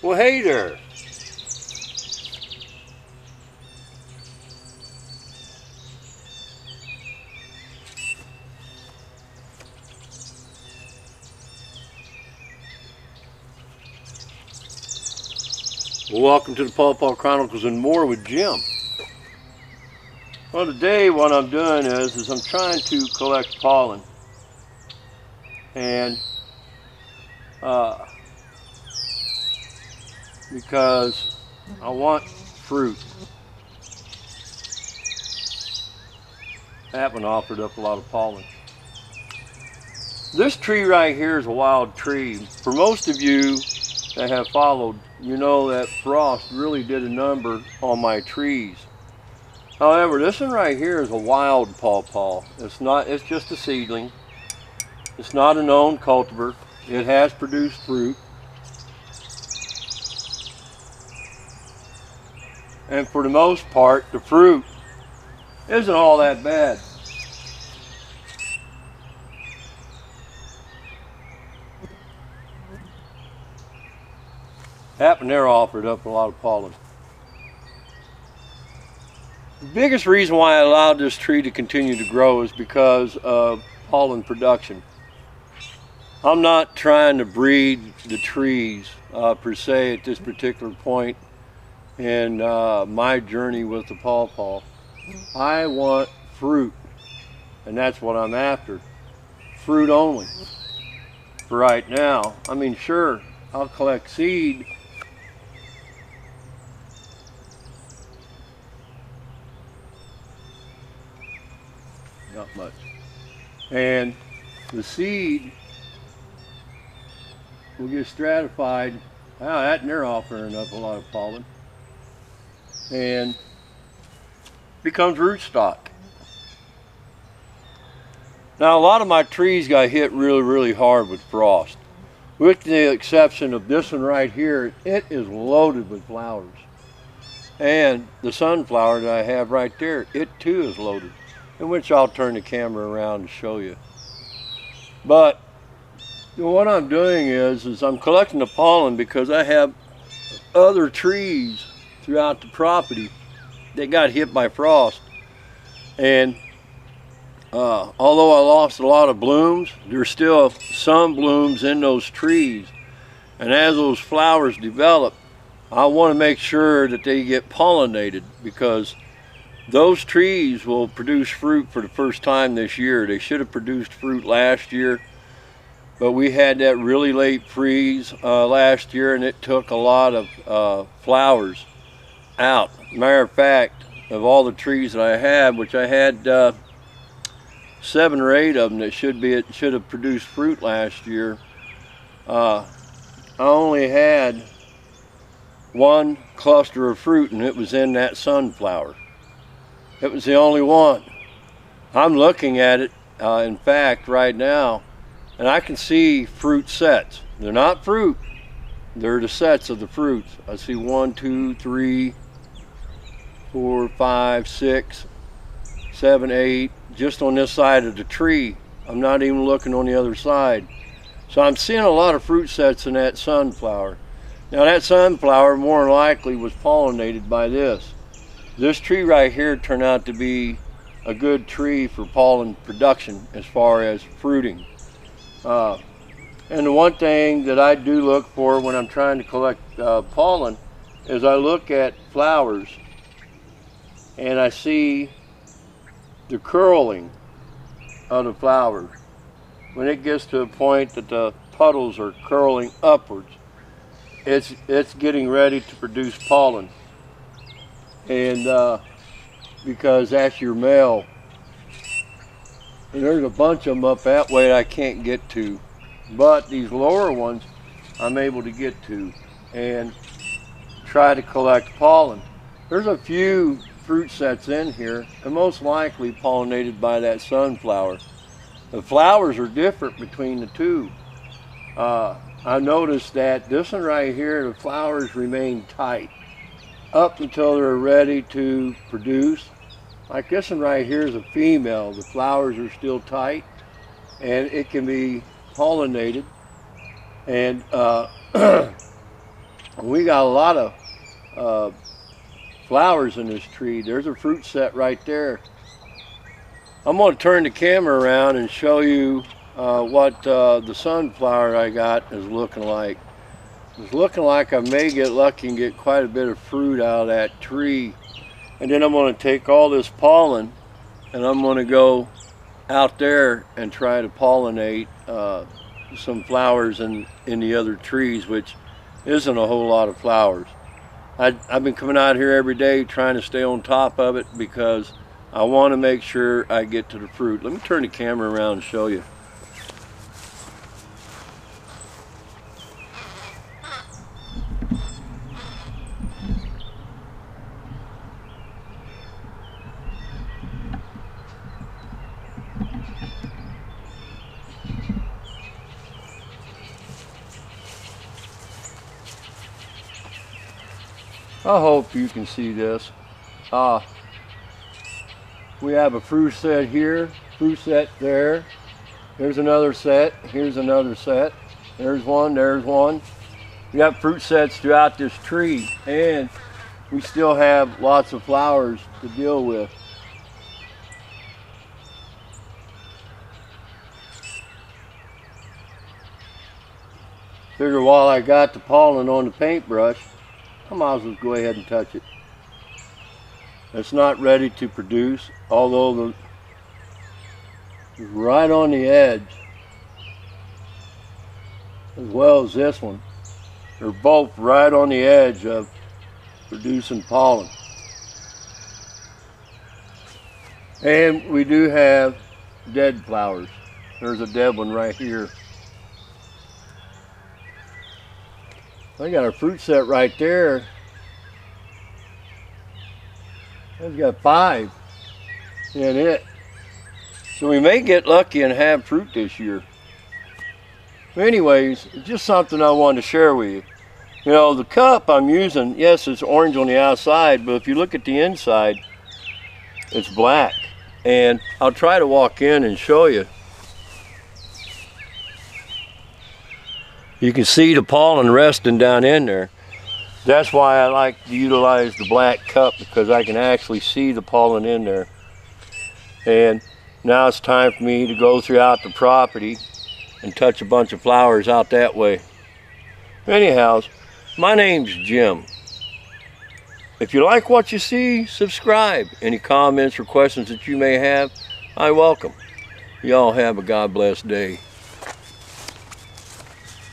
Well, hey there. Well, welcome to the Pawpaw Chronicles and More with Jim. Well, today what I'm doing is I'm trying to collect pollen, and because I want fruit. That one offered up a lot of pollen. This tree right here is a wild tree. For most of you that have followed, you know that frost really did a number on my trees. However, this one right here is a wild pawpaw. It's just a seedling. It's not a known cultivar. It has produced fruit. And for the most part, the fruit isn't all that bad. That one there offered up a lot of pollen. The biggest reason why I allowed this tree to continue to grow is because of pollen production. I'm not trying to breed the trees per se at this particular point in my journey with the pawpaw. I want fruit, and that's what I'm after. Fruit only. For right now. I mean, sure, I'll collect seed. Not much. And the seed will get stratified. Wow, that and they're offering up a lot of pollen. And becomes rootstock. Now, a lot of my trees got hit really hard with frost. With the exception of this one right here, it is loaded with flowers. And the sunflower that I have right there, it too is loaded. In which I'll turn the camera around to show you. But what I'm doing is I'm collecting the pollen because I have other trees throughout the property that got hit by frost. And although I lost a lot of blooms, there's still some blooms in those trees. And as those flowers develop, I want to make sure that they get pollinated, because those trees will produce fruit for the first time this year. They should have produced fruit last year, but we had that really late freeze last year, and it took a lot of flowers out. Matter of fact, of all the trees that I had, which I had 7 or 8 of them that should have produced fruit last year, I only had 1 cluster of fruit, and it was in that sunflower. It was the only one. I'm looking at it, in fact, right now, and I can see fruit sets. They're not fruit, they're the sets of the fruits. I see 1, 2, 3, 4, 5, 6, 7, 8, just on this side of the tree. I'm not even looking on the other side. So I'm seeing a lot of fruit sets in that sunflower. Now, that sunflower more than likely was pollinated by this. This tree right here turned out to be a good tree for pollen production as far as fruiting. And the one thing that I do look for when I'm trying to collect pollen is I look at flowers and I see the curling of the flowers. When it gets to a point that the petals are curling upwards, it's getting ready to produce pollen. And because that's your male. And there's a bunch of them up that way that I can't get to. But these lower ones I'm able to get to and try to collect pollen. There's a few fruit sets in here, and most likely pollinated by that sunflower. The flowers are different between the two. I noticed that this one right here, the flowers remain tight up until they're ready to produce. Like this one right here is a female. The flowers are still tight and it can be pollinated. And We got a lot of flowers in this tree. There's a fruit set right there. I'm going to turn the camera around and show you what the sunflower I got is looking like. It's looking like I may get lucky and get quite a bit of fruit out of that tree. And then I'm going to take all this pollen and I'm going to go out there and try to pollinate some flowers in the other trees, which isn't a whole lot of flowers. I've been coming out here every day trying to stay on top of it because I want to make sure I get to the fruit. Let me turn the camera around and show you. I hope you can see this. We have a fruit set here, fruit set there. There's another set, here's another set. There's one, there's one. We got fruit sets throughout this tree, and we still have lots of flowers to deal with. Figure while I got the pollen on the paintbrush, I might as well go ahead and touch it. It's not ready to produce, although it's right on the edge, as well as this one. They're both right on the edge of producing pollen. And we do have dead flowers. There's a dead one right here. I got a fruit set right there. I've got 5 in it. So we may get lucky and have fruit this year. But anyways, it's just something I wanted to share with you. You know, the cup I'm using, yes, it's orange on the outside, but if you look at the inside, it's black. And I'll try to walk in and show you. You can see the pollen resting down in there. That's why I like to utilize the black cup, because I can actually see the pollen in there. And now it's time for me to go throughout the property and touch a bunch of flowers out that way. Anyhow, my name's Jim. If you like what you see, subscribe. Any comments or questions that you may have, I welcome. Y'all have a God bless day.